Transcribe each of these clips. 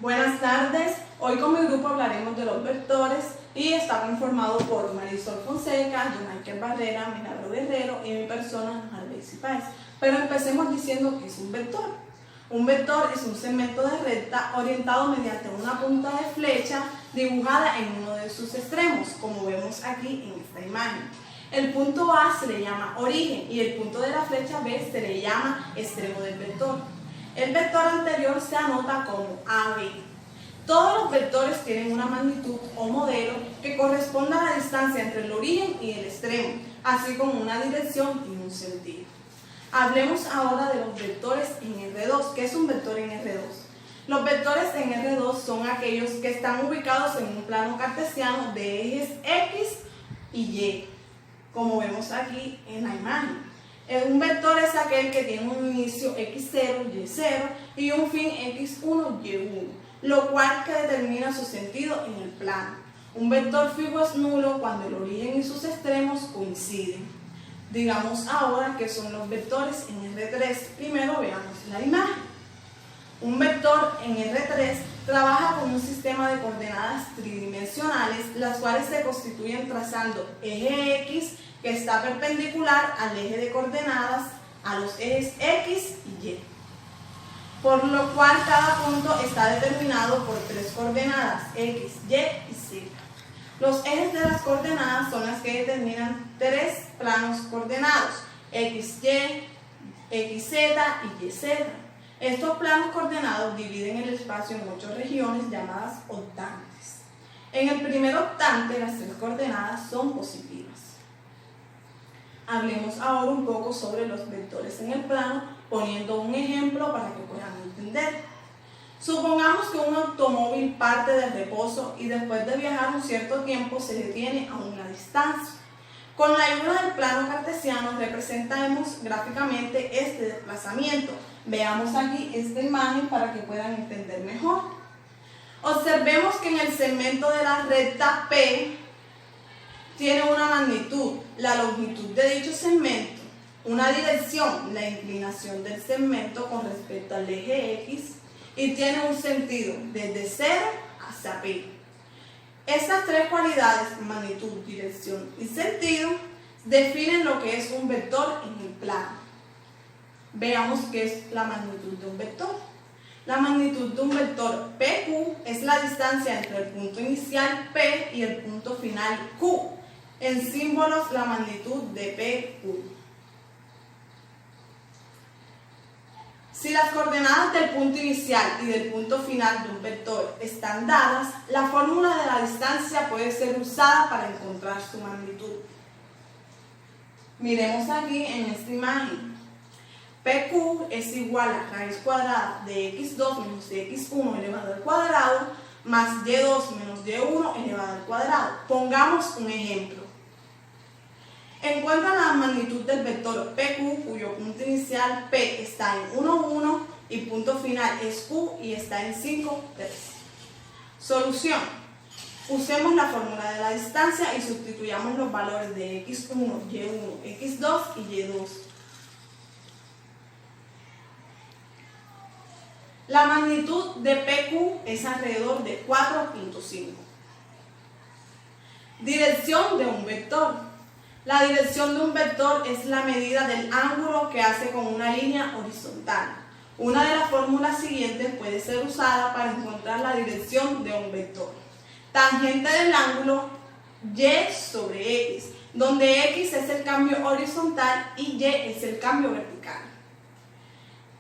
Buenas tardes, hoy con mi grupo hablaremos de los vectores y está conformado por Marisol Fonseca, Jonaiker Barrera, Milagro Guerrero y mi persona, Harvey Páez. Pero empecemos diciendo que es un vector. Un vector es un segmento de recta orientado mediante una punta de flecha dibujada en uno de sus extremos, como vemos aquí en esta imagen. El punto A se le llama origen y el punto de la flecha B se le llama extremo del vector. El vector anterior se anota como AB. Todos los vectores tienen una magnitud o modelo que corresponde a la distancia entre el origen y el extremo, así como una dirección y un sentido. Hablemos ahora de los vectores en R2. ¿Qué es un vector en R2? Los vectores en R2 son aquellos que están ubicados en un plano cartesiano de ejes X y Y, como vemos aquí en la imagen. Un vector es aquel que tiene un inicio x0, y0 y un fin x1, y1, lo cual que determina su sentido en el plano. Un vector fijo es nulo cuando el origen y sus extremos coinciden. Digamos ahora qué son los vectores en R3. Primero veamos la imagen. Un vector en R3 trabaja con un sistema de coordenadas tridimensionales, las cuales se constituyen trazando eje X, que está perpendicular al eje de coordenadas a los ejes X y Y, por lo cual cada punto está determinado por tres coordenadas, X, Y y Z. Los ejes de las coordenadas son las que determinan tres planos coordenados, X, Y, XZ y YZ. Estos planos coordenados dividen el espacio en 8 regiones llamadas octantes. En el primer octante, las tres coordenadas son positivas. Hablemos ahora un poco sobre los vectores en el plano, poniendo un ejemplo para que puedan entender. Supongamos que un automóvil parte del reposo y después de viajar un cierto tiempo se detiene a una distancia. Con la ayuda del plano cartesiano representamos gráficamente este desplazamiento. Veamos aquí esta imagen para que puedan entender mejor. Observemos que en el segmento de la recta P tiene una magnitud, la longitud de dicho segmento, una dirección, la inclinación del segmento con respecto al eje X, y tiene un sentido desde 0 hacia P. Estas tres cualidades, magnitud, dirección y sentido, definen lo que es un vector en el plano. Veamos qué es la magnitud de un vector. La magnitud de un vector PQ es la distancia entre el punto inicial P y el punto final Q. En símbolos, la magnitud de PQ. Si las coordenadas del punto inicial y del punto final de un vector están dadas, la fórmula de la distancia puede ser usada para encontrar su magnitud. Miremos aquí en esta imagen. PQ es igual a raíz cuadrada de x2 menos x1 elevado al cuadrado más y2 menos y1 elevado al cuadrado. Pongamos un ejemplo. Encuentra la magnitud del vector PQ, cuyo punto inicial P está en 1, 1 y punto final es Q y está en 5, 3. Solución. Usemos la fórmula de la distancia y sustituyamos los valores de x1, y1, x2 y y2. La magnitud de PQ es alrededor de 4.5. Dirección de un vector. La dirección de un vector es la medida del ángulo que hace con una línea horizontal. Una de las fórmulas siguientes puede ser usada para encontrar la dirección de un vector. Tangente del ángulo Y sobre X, donde X es el cambio horizontal y Y es el cambio vertical.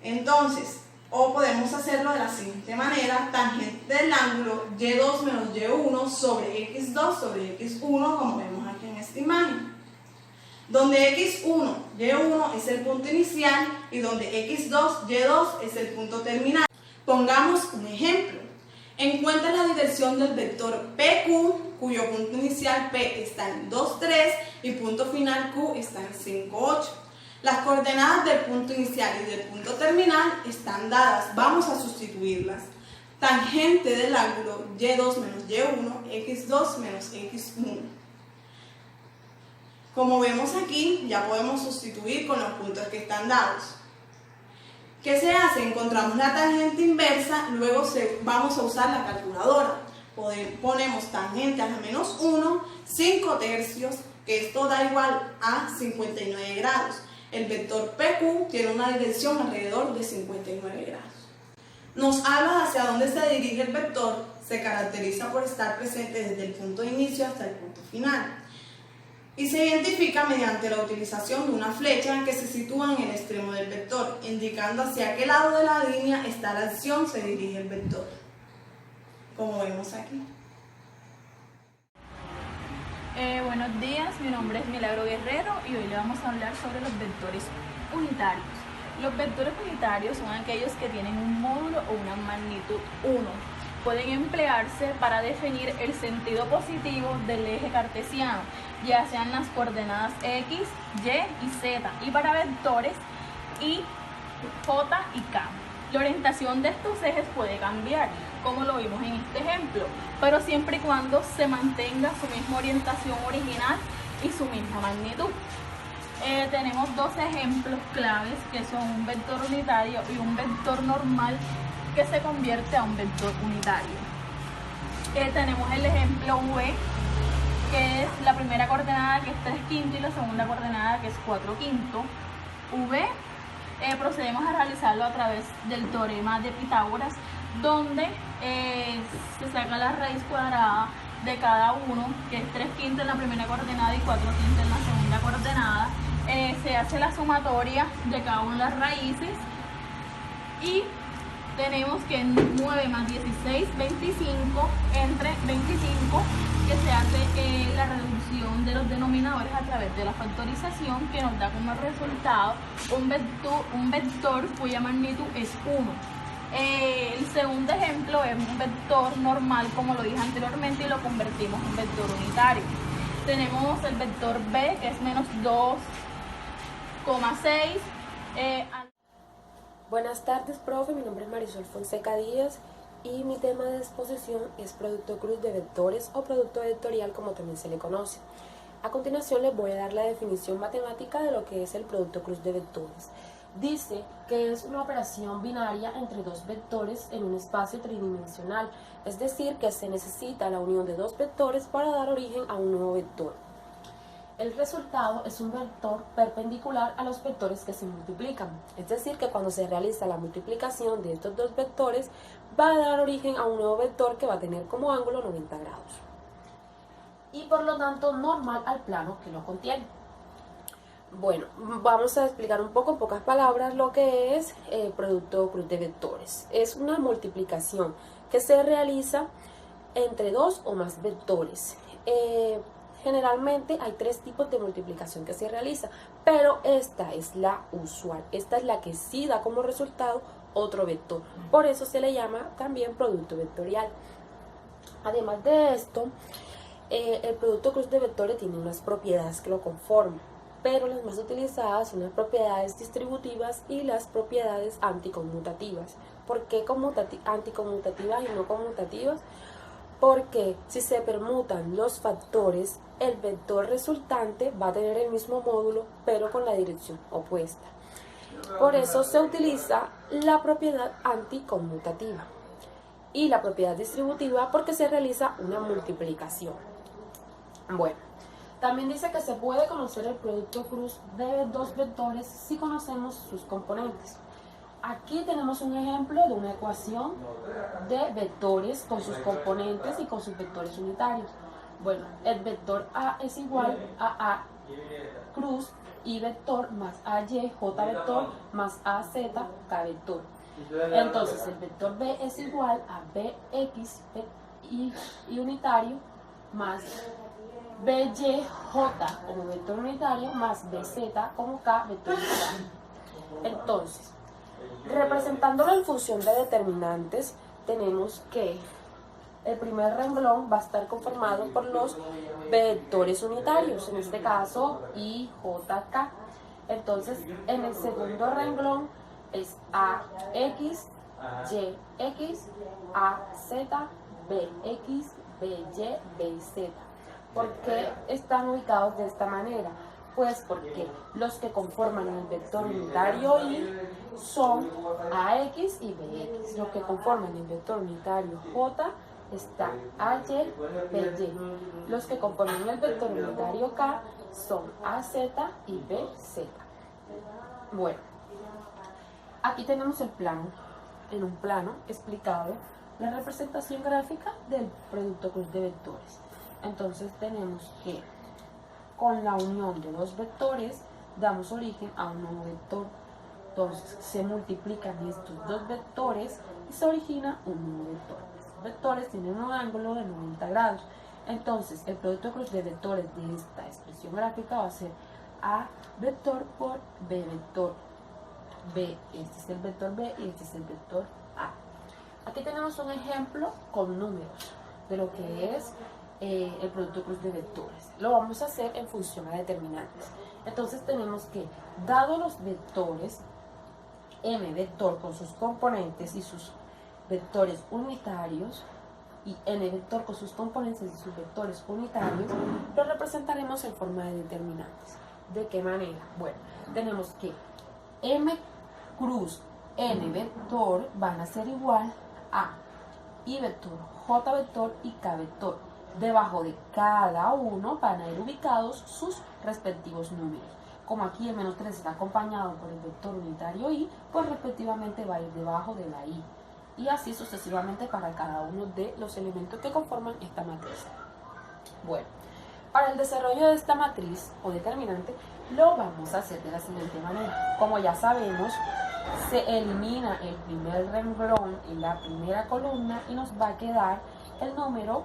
Entonces, podemos hacerlo de la siguiente manera: tangente del ángulo Y2 menos Y1 sobre X2 sobre X1, como vemos aquí en esta imagen, donde x1, y1 es el punto inicial y donde x2, y2 es el punto terminal. Pongamos un ejemplo. Encuentra la dirección del vector PQ, cuyo punto inicial P está en 2, 3 y punto final Q está en 5, 8. Las coordenadas del punto inicial y del punto terminal están dadas. Vamos a sustituirlas. Tangente del ángulo Y2 menos Y1, X2 menos X1. Como vemos aquí, ya podemos sustituir con los puntos que están dados. ¿Qué se hace? Encontramos la tangente inversa, luego vamos a usar la calculadora. Ponemos tangente a la menos 1, 5 tercios, que esto da igual a 59 grados. El vector PQ tiene una dirección alrededor de 59 grados. Nos habla hacia dónde se dirige el vector, se caracteriza por estar presente desde el punto de inicio hasta el punto final. Y se identifica mediante la utilización de una flecha que se sitúa en el extremo del vector, indicando hacia qué lado de la línea está la acción se dirige el vector, como vemos aquí. Buenos días, mi nombre es Milagro Guerrero y hoy le vamos a hablar sobre los vectores unitarios. Los vectores unitarios son aquellos que tienen un módulo o una magnitud 1. Pueden emplearse para definir el sentido positivo del eje cartesiano, ya sean las coordenadas X, Y y Z, y para vectores Y, J y K. La orientación de estos ejes puede cambiar, como lo vimos en este ejemplo, pero siempre y cuando se mantenga su misma orientación original y su misma magnitud. Tenemos dos ejemplos claves que son un vector unitario y un vector normal que se convierte a un vector unitario. Tenemos el ejemplo V, que es la primera coordenada que es 3/5 y la segunda coordenada que es 4/5. V procedemos a realizarlo a través del teorema de Pitágoras, donde se saca la raíz cuadrada de cada uno, que es 3/5 en la primera coordenada y 4/5 en la segunda coordenada. Se hace la sumatoria de cada una de las raíces y tenemos que 9 más 16, 25, entre 25, que se hace la reducción de los denominadores a través de la factorización, que nos da como resultado un vector cuya magnitud es 1. El segundo ejemplo es un vector normal, como lo dije anteriormente, y lo convertimos en vector unitario. Tenemos el vector B, que es menos 2,6. Buenas tardes, profe. Mi nombre es Marisol Fonseca Díaz y mi tema de exposición es producto cruz de vectores o producto vectorial, como también se le conoce. A continuación les voy a dar la definición matemática de lo que es el producto cruz de vectores. Dice que es una operación binaria entre dos vectores en un espacio tridimensional, es decir, que se necesita la unión de dos vectores para dar origen a un nuevo vector. El resultado es un vector perpendicular a los vectores que se multiplican, es decir, que cuando se realiza la multiplicación de estos dos vectores va a dar origen a un nuevo vector que va a tener como ángulo 90 grados y por lo tanto normal al plano que lo contiene. Bueno, vamos a explicar un poco en pocas palabras lo que es el producto cruz de vectores. Es una multiplicación que se realiza entre dos o más vectores. Generalmente hay tres tipos de multiplicación que se realiza, pero esta es la usual, esta es la que sí da como resultado otro vector. Por eso se le llama también producto vectorial. Además de esto, el producto cruz de vectores tiene unas propiedades que lo conforman, pero las más utilizadas son las propiedades distributivas y las propiedades anticonmutativas. ¿Por qué anticonmutativas y no conmutativas? Porque si se permutan los factores, el vector resultante va a tener el mismo módulo, pero con la dirección opuesta. Por eso se utiliza la propiedad anticonmutativa y la propiedad distributiva porque se realiza una multiplicación. Bueno, también dice que se puede conocer el producto cruz de dos vectores si conocemos sus componentes. Aquí tenemos un ejemplo de una ecuación de vectores con sus componentes y con sus vectores unitarios. Bueno, el vector A es igual a A cruz I vector más AY J vector más AZ K vector. Entonces el vector B es igual a BX y unitario más BY J como vector unitario más BZ como K vector unitario. Entonces, representándolo en función de determinantes, tenemos que el primer renglón va a estar conformado por los vectores unitarios, en este caso I, J, K. Entonces, en el segundo renglón es AX, YX, AZ, BX, BY, BZ. ¿Por qué están ubicados de esta manera? Pues porque los que conforman el vector unitario Y son AX y BX. Los que conforman el vector unitario J está AY, BY. Los que conforman el vector unitario K son AZ y BZ. Bueno, aquí tenemos el plano, en un plano explicado la representación gráfica del producto cruz de vectores. Entonces tenemos que con la unión de dos vectores damos origen a un nuevo vector. Entonces se multiplican estos dos vectores y se origina un nuevo vector. Los vectores tienen un ángulo de 90 grados. Entonces el producto cruz de vectores de esta expresión gráfica va a ser A vector por B vector. B, este es el vector B y este es el vector A. Aquí tenemos un ejemplo con números de lo que es el producto cruz de vectores. Lo vamos a hacer en función a determinantes. Entonces tenemos que, dado los vectores, m vector con sus componentes y sus vectores unitarios, y n vector con sus componentes y sus vectores unitarios, lo representaremos en forma de determinantes. ¿De qué manera? Bueno, tenemos que m cruz n vector van a ser igual a I vector, J vector y K vector. Debajo de cada uno van a ir ubicados sus respectivos números. Como aquí el menos 3 está acompañado por el vector unitario I, pues respectivamente va a ir debajo de la I. Y así sucesivamente para cada uno de los elementos que conforman esta matriz. Bueno, para el desarrollo de esta matriz o determinante, lo vamos a hacer de la siguiente manera. Como ya sabemos, se elimina el primer renglón en la primera columna y nos va a quedar el número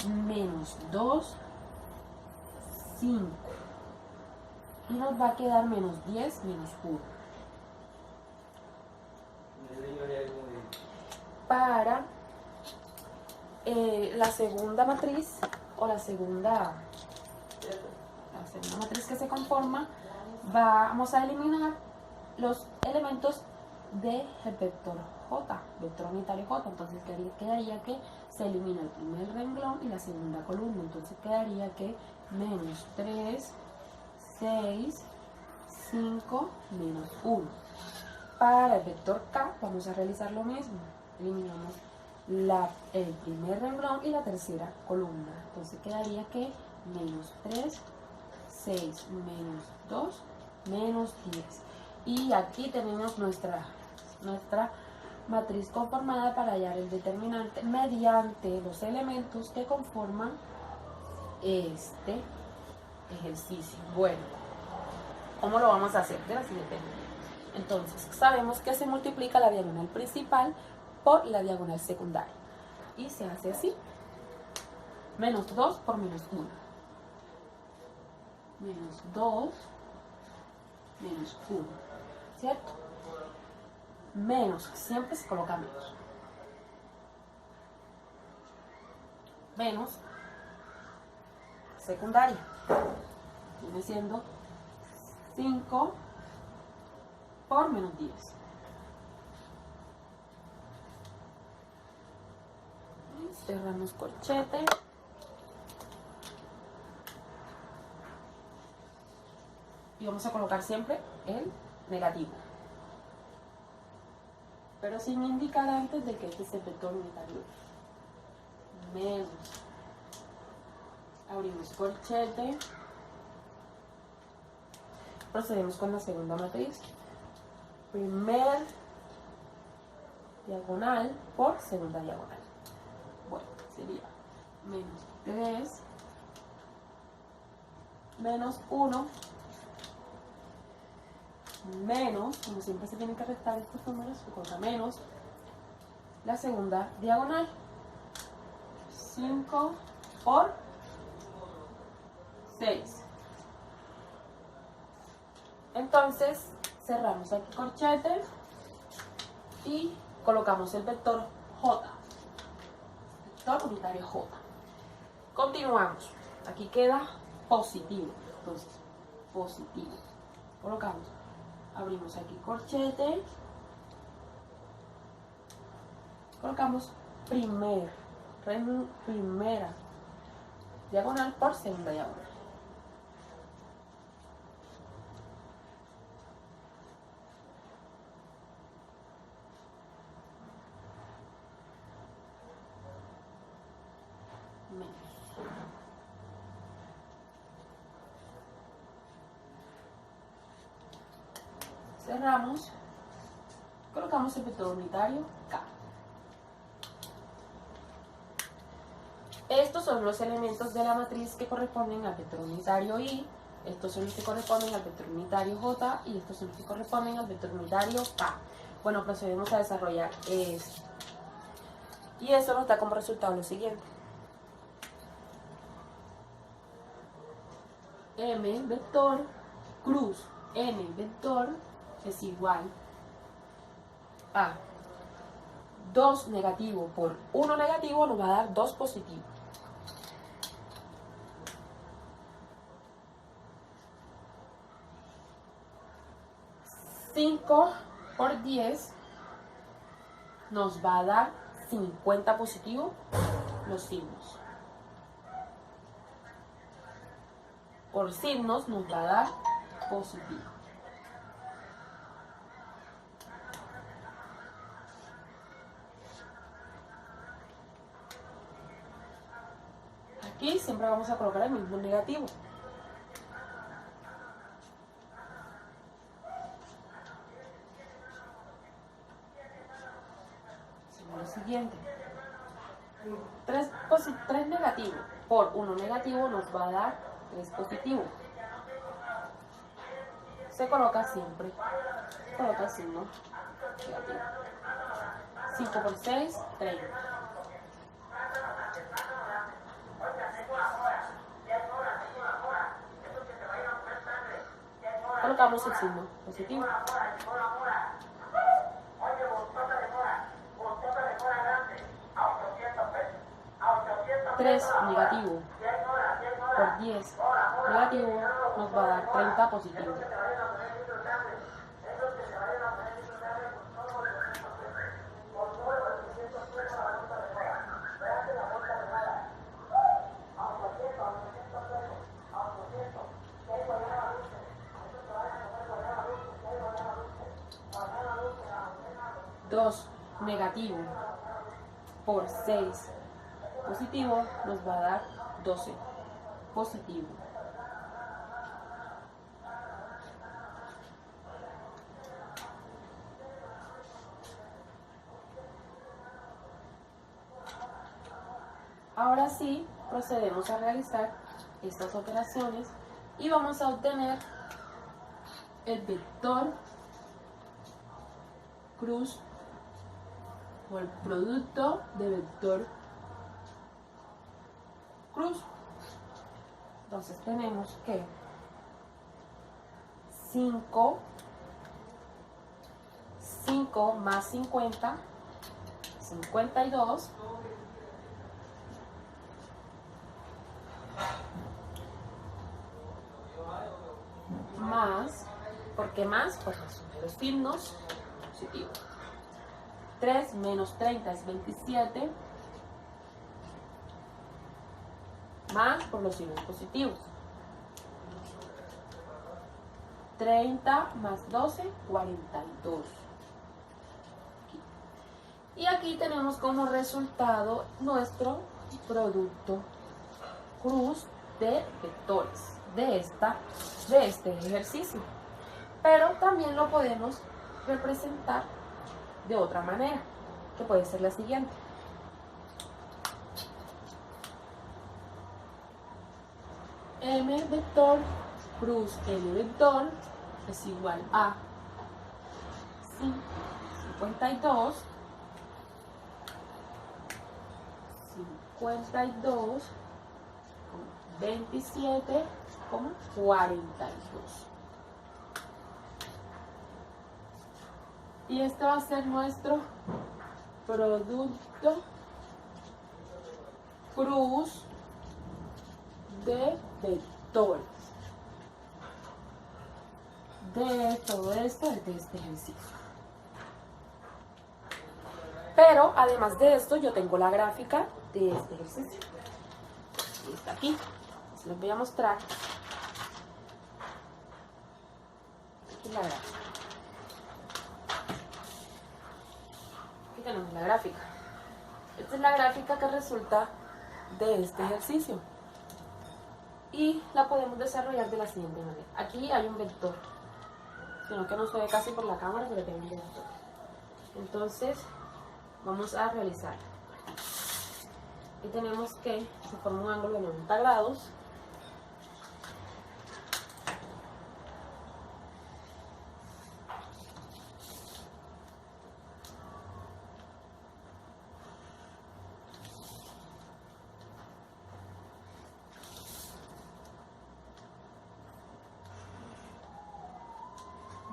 menos 2, 5. Y nos va a quedar menos 10, menos 1. Para la segunda matriz o la segunda matriz que se conforma, vamos a eliminar los elementos del vector J, vector unitario J. Entonces quedaría que se elimina el primer renglón y la segunda columna. Entonces quedaría que menos 3, 6, 5, menos 1. Para el vector K vamos a realizar lo mismo. Eliminamos el primer renglón y la tercera columna. Entonces quedaría que menos 3, 6, menos 2, menos 10. Y aquí tenemos nuestra matriz conformada para hallar el determinante mediante los elementos que conforman este ejercicio. Bueno, ¿cómo lo vamos a hacer? De la siguiente manera. Entonces, sabemos que se multiplica la diagonal principal por la diagonal secundaria. Y se hace así. Menos 2 por menos 1. Menos 2, menos 1. ¿Cierto? Menos, siempre se coloca menos. Menos secundaria. Viene siendo 5 por menos 10. Cerramos corchete. Y vamos a colocar siempre el negativo, pero sin indicar antes de que este es el vector unitario. Menos. Abrimos corchete. Procedemos con la segunda matriz. Primer diagonal por segunda diagonal. Bueno, sería menos 3, menos 1, menos, como siempre se tienen que restar estos números, se coloca menos la segunda diagonal. 5 por 6. Entonces cerramos aquí corchete y colocamos el vector J, vector unitario J. Continuamos. Aquí queda positivo. Entonces, positivo. Colocamos. Abrimos aquí corchete. Colocamos primera diagonal por segunda diagonal. menos. Cerramos, colocamos el vector unitario K. Estos son los elementos de la matriz que corresponden al vector unitario I, estos son los que corresponden al vector unitario J y estos son los que corresponden al vector unitario K. Bueno, procedemos a desarrollar esto. Y eso nos da como resultado lo siguiente. M vector cruz N vector es igual a 2 negativo por 1 negativo nos va a dar 2 positivo. $5 por 10 nos va a dar 50 positivo los signos. Por signos nos va a dar positivo. Aquí siempre vamos a colocar el mismo negativo. Lo siguiente, 3 negativos por 1 negativo nos va a dar 3 positivo. Se coloca siempre, coloca el signo negativo. 5 por 6, 30. Colocamos el signo positivo. 3 negativo por 10 negativo nos va a dar 30 positivo. Dos negativo por 6 positivo nos va a dar 12 positivo. Ahora sí, procedemos a realizar estas operaciones y vamos a obtener el vector cruz o el producto de vector cruz. Entonces tenemos que 5 más 50, 52, más, ¿por qué más? Pues los signos positivos. 3 menos 30 es 27, más por los signos positivos. 30 más 12, 42. Y aquí tenemos como resultado nuestro producto cruz de vectores de este ejercicio. Pero también lo podemos representar de otra manera, que puede ser la siguiente. M vector cruz N vector es igual a 52 27, 42. Y este va a ser nuestro producto cruz de vectores de todo esto, de este ejercicio. Pero además de esto, yo tengo la gráfica de este ejercicio. Y está aquí. Les voy a mostrar. Aquí la gráfica. Aquí tenemos la gráfica. Esta es la gráfica que resulta de este ejercicio. Y la podemos desarrollar de la siguiente manera. Aquí hay un vector, sino que no se ve casi por la cámara, pero tiene un vector. Entonces, vamos a realizar. Y tenemos que se forma un ángulo de 90 grados.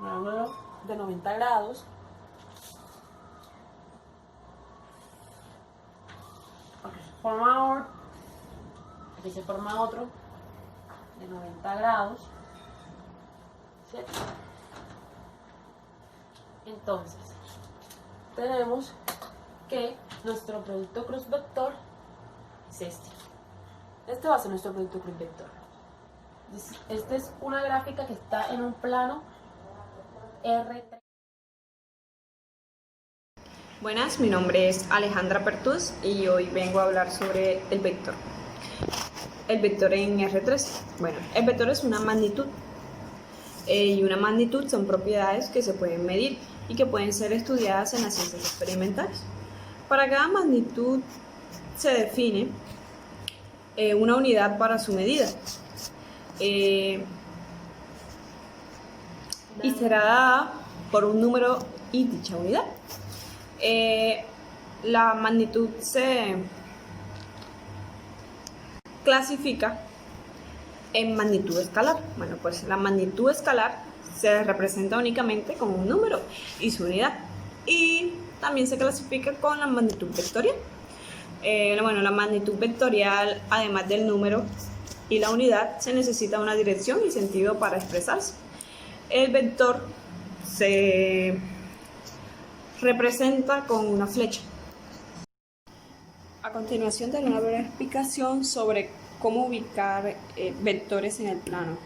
Un ángulo de 90 grados. Aquí se forma otro de 90 grados, ¿cierto? Entonces, tenemos que nuestro producto cruz vector es este. Este va a ser nuestro producto cruz vector. Esta es una gráfica que está en un plano R3. Buenas, mi nombre es Alejandra Pertús y hoy vengo a hablar sobre el vector. El vector en R3. Bueno, el vector es una magnitud y una magnitud son propiedades que se pueden medir y que pueden ser estudiadas en las ciencias experimentales. Para cada magnitud se define una unidad para su medida y será dada por un número y dicha unidad. La magnitud se clasifica en magnitud escalar. Bueno, pues la magnitud escalar se representa únicamente con un número y su unidad. Y también se clasifica con la magnitud vectorial. Bueno, la magnitud vectorial, además del número y la unidad, se necesita una dirección y sentido para expresarse. El vector se representa con una flecha. A continuación daré una breve explicación sobre cómo ubicar vectores en el plano.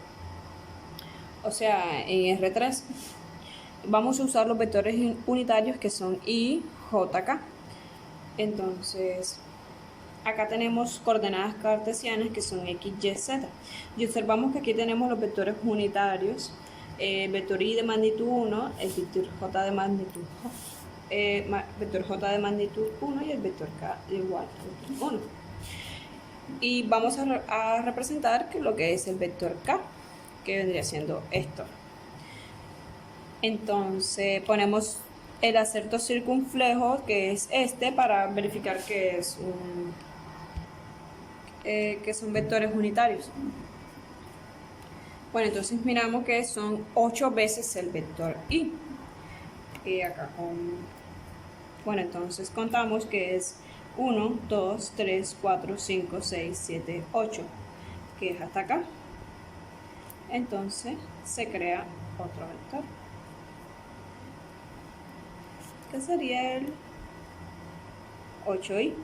O sea, en R3 vamos a usar los vectores unitarios que son I, J, K. Entonces, acá tenemos coordenadas cartesianas que son X, Y, Z. Y observamos que aquí tenemos los vectores unitarios, el vector I de magnitud 1, el vector J de magnitud vector J de magnitud 1 y el vector K igual a 1. Y vamos a representar lo que es el vector K, que vendría siendo esto. Entonces ponemos el acerto circunflejo, que es este, para verificar que son vectores unitarios. Bueno, entonces miramos que son 8 veces el vector I. Y acá bueno, entonces contamos que es 1, 2, 3, 4, 5, 6, 7, 8, que es hasta acá. Entonces se crea otro vector, que sería el 8i.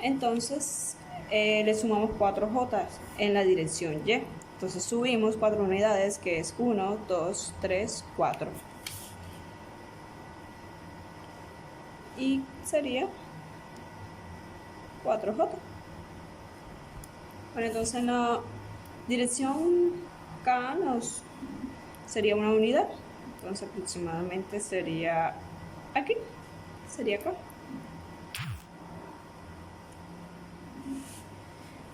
Entonces le sumamos 4 j en la dirección y. Entonces subimos 4 unidades, que es 1, 2, 3, 4. Y sería 4j. Bueno, entonces en la dirección K sería una unidad. Entonces aproximadamente sería aquí, sería acá.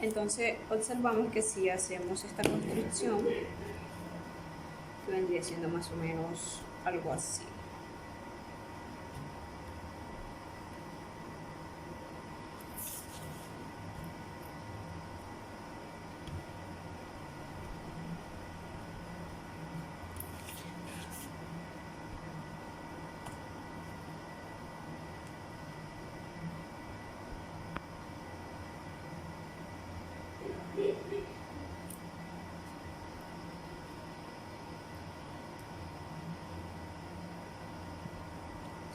Entonces observamos que si hacemos esta construcción, que vendría siendo más o menos algo así.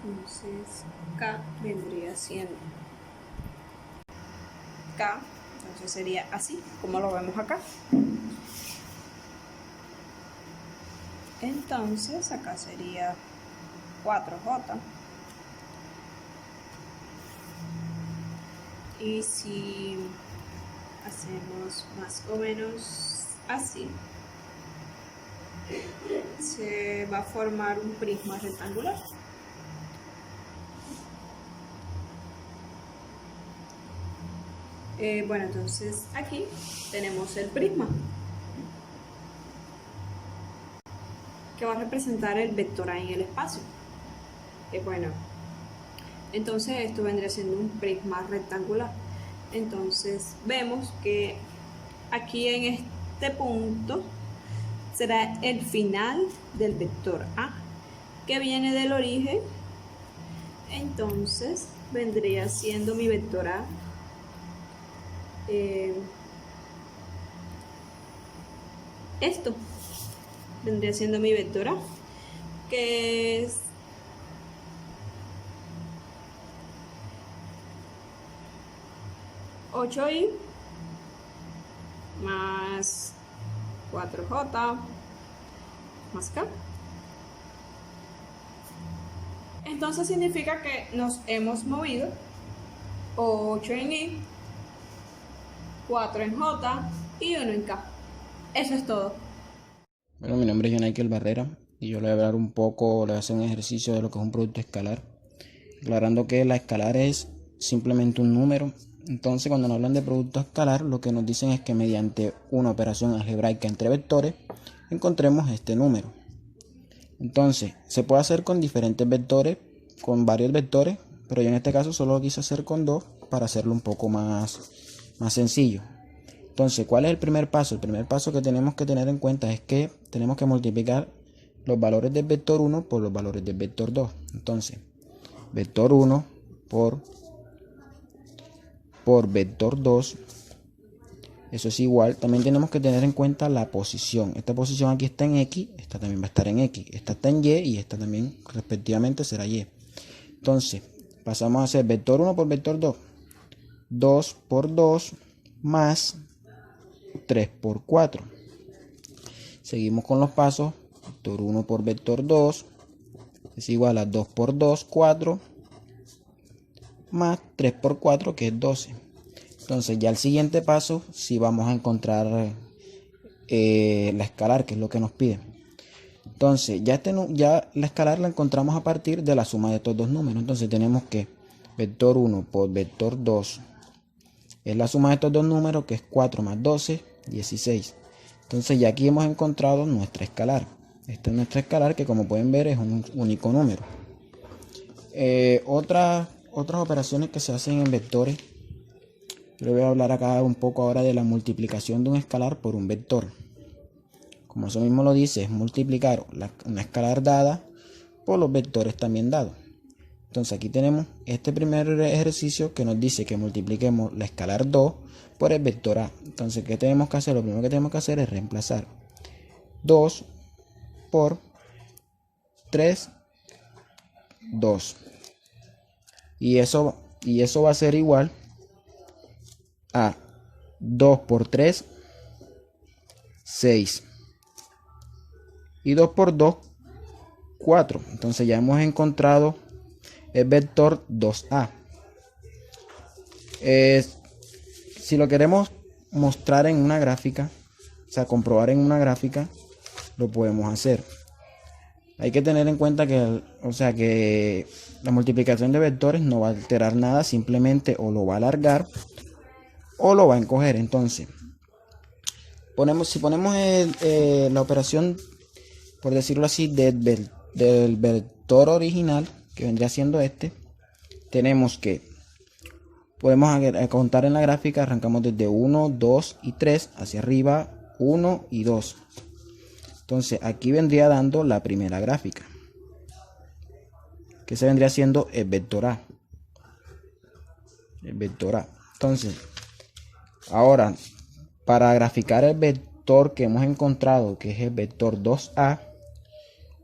Entonces K vendría siendo K, entonces sería así como lo vemos acá. Entonces acá sería 4j Y si hacemos más o menos así, se va a formar un prisma rectangular. Bueno, entonces aquí tenemos el prisma, que va a representar el vector A en el espacio. Bueno, entonces esto vendría siendo un prisma rectangular. Entonces vemos que aquí en este punto será el final del vector A, que viene del origen. Entonces vendría siendo mi vector A. Esto vendría siendo mi vector A, que es (8i) más 4j más k. Entonces significa que nos hemos movido 8 en i, 4 en j y 1 en k. Eso es todo. Bueno, mi nombre es Jonaikel Barrera y yo le voy a hablar un poco, le voy a hacer un ejercicio de lo que es un producto escalar, aclarando que la escalar es simplemente un número. Entonces, cuando nos hablan de producto escalar, lo que nos dicen es que mediante una operación algebraica entre vectores encontremos este número. Entonces, se puede hacer con diferentes vectores, con varios vectores, pero yo en este caso solo lo quise hacer con dos para hacerlo un poco más sencillo. Entonces, ¿cuál es el primer paso? El primer paso que tenemos que tener en cuenta es que tenemos que multiplicar los valores del vector 1 por los valores del vector 2. Entonces, vector 1 por vector 2, eso es igual. También tenemos que tener en cuenta la posición. Esta posición aquí está en X, esta también va a estar en X, esta está en Y y esta también respectivamente será Y. Entonces, pasamos a hacer vector 1 por vector 2, 2 por 2 más 3 por 4. Seguimos con los pasos. Vector 1 por vector 2 es igual a 2 por 2, 4, más 3 por 4, que es 12. Entonces ya el siguiente paso, si vamos a encontrar la escalar, que es lo que nos pide. Entonces ya la escalar la encontramos a partir de la suma de estos dos números. Entonces tenemos que vector 1 por vector 2 es la suma de estos dos números, que es 4 más 12, 16. Entonces ya aquí hemos encontrado nuestra escalar. Esta es nuestra escalar, que como pueden ver es un único número. Otras operaciones que se hacen en vectores. Yo voy a hablar acá un poco ahora de la multiplicación de un escalar por un vector. Como eso mismo lo dice, es multiplicar una escalar dada por los vectores también dados. Entonces aquí tenemos este primer ejercicio que nos dice que multipliquemos la escalar 2 por el vector A. Entonces, ¿qué tenemos que hacer? Lo primero que tenemos que hacer es reemplazar 2 por 3, 2. Y eso va a ser igual a 2 por 3, 6. Y 2 por 2, 4. Entonces ya hemos encontrado el vector 2A. Si lo queremos mostrar en una gráfica, o sea, comprobar en una gráfica, lo podemos hacer. Hay que tener en cuenta que la multiplicación de vectores no va a alterar nada, simplemente o lo va a alargar o lo va a encoger. Entonces, si ponemos la operación, por decirlo así, del vector original, que vendría siendo este, tenemos que podemos contar en la gráfica. Arrancamos desde 1, 2 y 3 hacia arriba, 1 y 2. Entonces aquí vendría dando la primera gráfica, que se vendría siendo el vector A. Entonces, ahora, para graficar el vector que hemos encontrado, que es el vector 2A,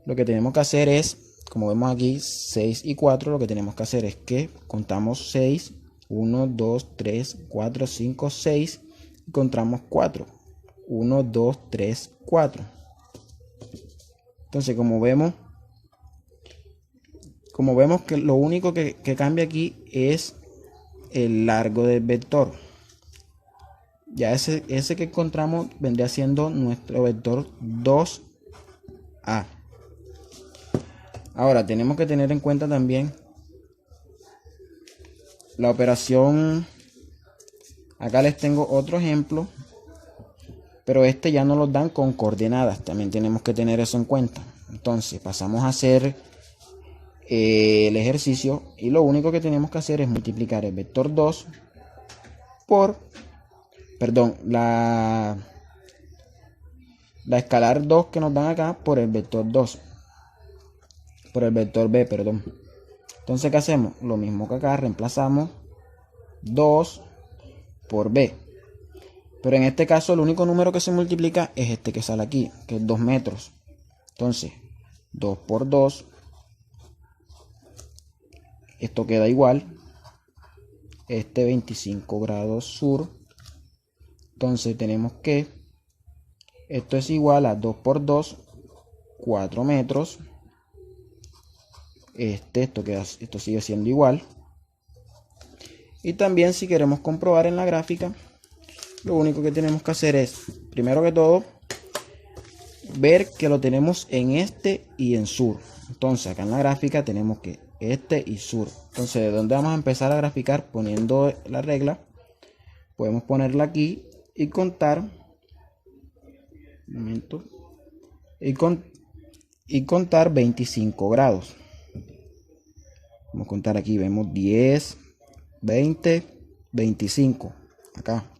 lo que tenemos que hacer es, como vemos aquí, 6 y 4, lo que tenemos que hacer es que contamos 6, 1, 2, 3, 4, 5, 6, y contamos 4, 1, 2, 3, 4. Entonces, como vemos que lo único que cambia aquí es el largo del vector. Ya ese que encontramos vendría siendo nuestro vector 2A. Ahora tenemos que tener en cuenta también la operación. Acá les tengo otro ejemplo, pero este ya no lo dan con coordenadas. También tenemos que tener eso en cuenta. Entonces pasamos a hacer el ejercicio y lo único que tenemos que hacer es multiplicar el vector 2 por, perdón, la escalar 2 que nos dan acá por el vector 2, por el vector b, perdón. Entonces, ¿qué hacemos? Lo mismo que acá, reemplazamos 2 por b. Pero en este caso el único número que se multiplica es este que sale aquí, que es 2 metros. Entonces, 2 por 2, esto queda igual. Este 25 grados sur. Entonces tenemos que esto es igual a 2 por 2, 4 metros. Esto sigue siendo igual. Y también, si queremos comprobar en la gráfica, lo único que tenemos que hacer es, primero que todo, ver que lo tenemos en este y en sur. Entonces acá en la gráfica tenemos que este y sur. Entonces, ¿de dónde vamos a empezar a graficar? Poniendo la regla, podemos ponerla aquí y contar. Un momento. Y contar 25 grados. Vamos a contar aquí, vemos 10, 20, 25. Acá.